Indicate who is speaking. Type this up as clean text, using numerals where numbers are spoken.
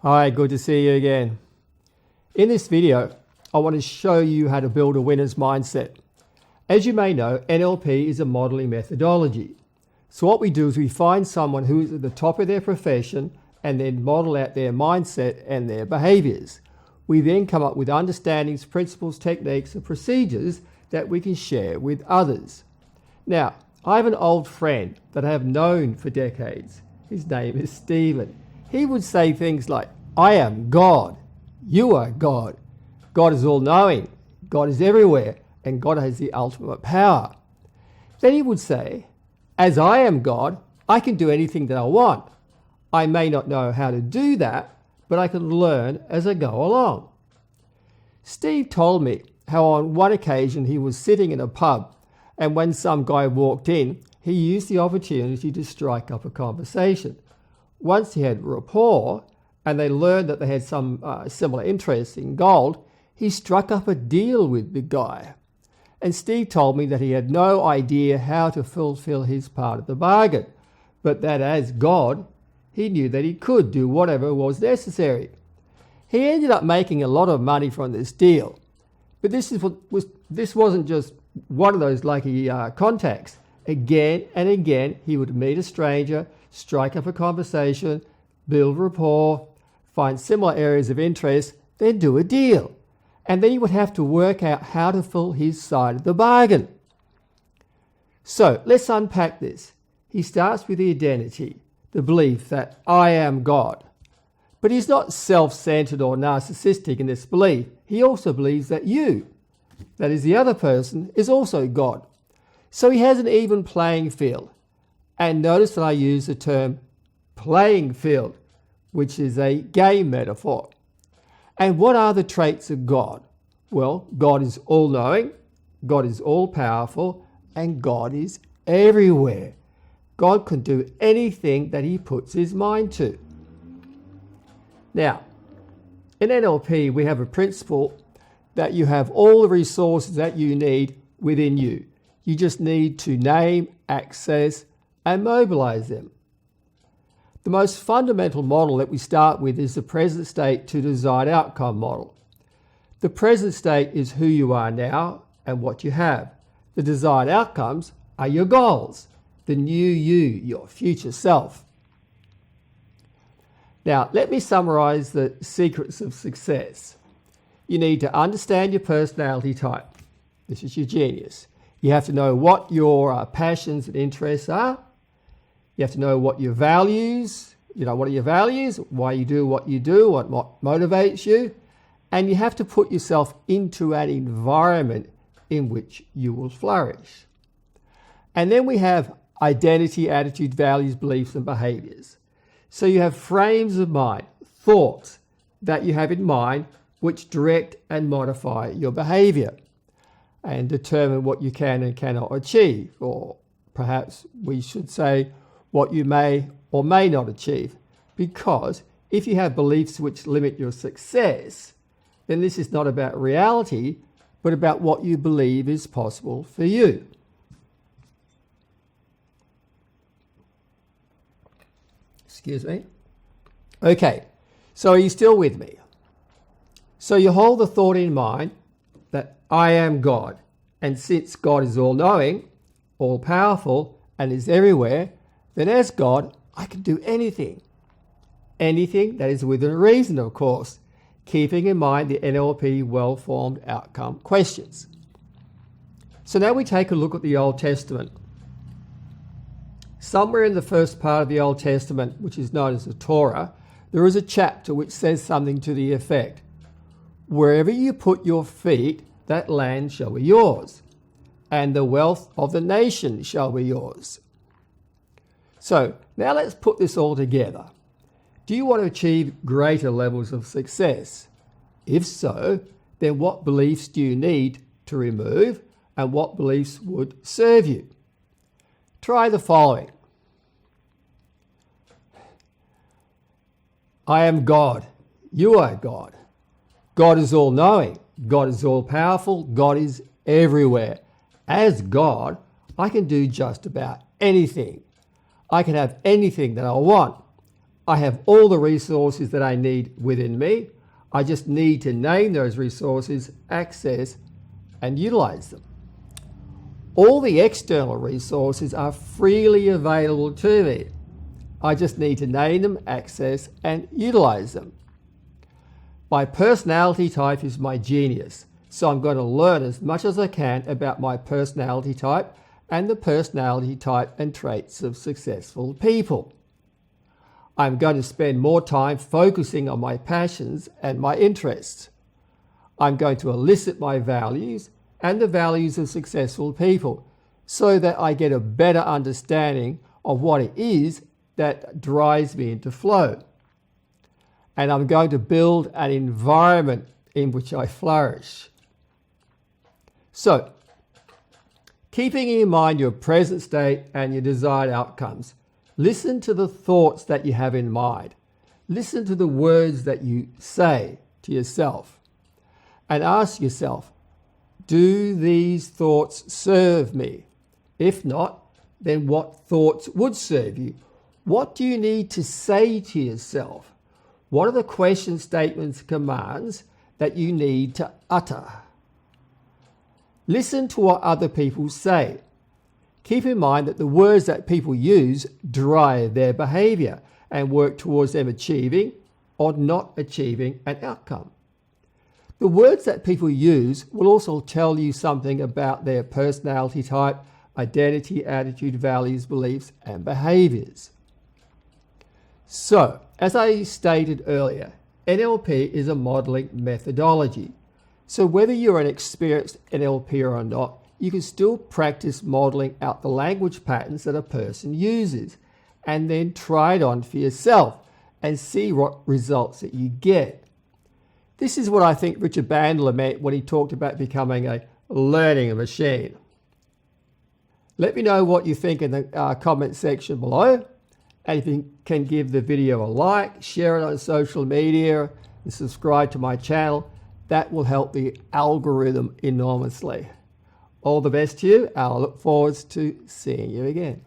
Speaker 1: Hi, good to see you again. In this video, I want to show you how to build a winner's mindset. As you may know, NLP is a modeling methodology. So what we do is we find someone who is at the top of their profession and then model out their mindset and their behaviours. We then come up with understandings, principles, techniques and procedures that we can share with others. Now, I have an old friend that I have known for decades. His name is Stephen. He would say things like, I am God, you are God. God is all-knowing, God is everywhere, and God has the ultimate power. Then he would say, as I am God, I can do anything that I want. I may not know how to do that, but I can learn as I go along. Steve told me how on one occasion he was sitting in a pub, and when some guy walked in, he used the opportunity to strike up a conversation. Once he had rapport, and they learned that they had some similar interests in gold, he struck up a deal with the guy. And Steve told me that he had no idea how to fulfill his part of the bargain, but that as God, he knew that he could do whatever was necessary. He ended up making a lot of money from this deal, but this wasn't just one of those lucky contacts. Again and again, he would meet a stranger, strike up a conversation, build rapport, find similar areas of interest, then do a deal. And then he would have to work out how to fill his side of the bargain. So let's unpack this. He starts with the identity, the belief that I am God. But he's not self-centered or narcissistic in this belief. He also believes that you, that is the other person, is also God. So he has an even playing field. And notice that I use the term playing field, which is a game metaphor. And what are the traits of God? Well, God is all-knowing, God is all-powerful, and God is everywhere. God can do anything that he puts his mind to. Now, in NLP, we have a principle that you have all the resources that you need within you. You just need to name, access, and mobilize them. The most fundamental model that we start with is the present state to desired outcome model. The present state is who you are now and what you have. The desired outcomes are your goals, the new you, your future self. Now, let me summarize the secrets of success. You need to understand your personality type. This is your genius. You have to know what your passions and interests are. You have to know what your values, what are your values, why you do, what motivates you. And you have to put yourself into an environment in which you will flourish. And then we have identity, attitude, values, beliefs, and behaviors. So you have frames of mind, thoughts that you have in mind which direct and modify your behavior and determine what you can and cannot achieve, or perhaps we should say what you may or may not achieve. Because if you have beliefs which limit your success, then this is not about reality, but about what you believe is possible for you. Excuse me. Okay, so are you still with me? So you hold the thought in mind that I am God, and since God is all-knowing, all-powerful, and is everywhere, then as God, I can do anything. Anything that is within reason, of course, keeping in mind the NLP well-formed outcome questions. So now we take a look at the Old Testament. Somewhere in the first part of the Old Testament, which is known as the Torah, there is a chapter which says something to the effect, wherever you put your feet, that land shall be yours, and the wealth of the nation shall be yours. So now let's put this all together. Do you want to achieve greater levels of success? If so, then what beliefs do you need to remove and what beliefs would serve you? Try the following. I am God. You are God. God is all-knowing. God is all-powerful. God is everywhere. As God, I can do just about anything. I can have anything that I want. I have all the resources that I need within me. I just need to name those resources, access, and utilize them. All the external resources are freely available to me. I just need to name them, access, and utilize them. My personality type is my genius, so I'm going to learn as much as I can about my personality type and the personality type and traits of successful people. I'm going to spend more time focusing on my passions and my interests. I'm going to elicit my values and the values of successful people so that I get a better understanding of what it is that drives me into flow. And I'm going to build an environment in which I flourish. So, keeping in mind your present state and your desired outcomes, listen to the thoughts that you have in mind. Listen to the words that you say to yourself. And ask yourself, do these thoughts serve me? If not, then what thoughts would serve you? What do you need to say to yourself? What are the question statements, commands that you need to utter? Listen to what other people say. Keep in mind that the words that people use drive their behaviour and work towards them achieving or not achieving an outcome. The words that people use will also tell you something about their personality type, identity, attitude, values, beliefs, and behaviours. So, as I stated earlier, NLP is a modelling methodology. So whether you're an experienced NLPer or not, you can still practice modelling out the language patterns that a person uses and then try it on for yourself and see what results that you get. This is what I think Richard Bandler meant when he talked about becoming a learning machine. Let me know what you think in the comment section below. And if you can give the video a like, share it on social media, and subscribe to my channel, that will help the algorithm enormously. All the best to you. I'll look forward to seeing you again.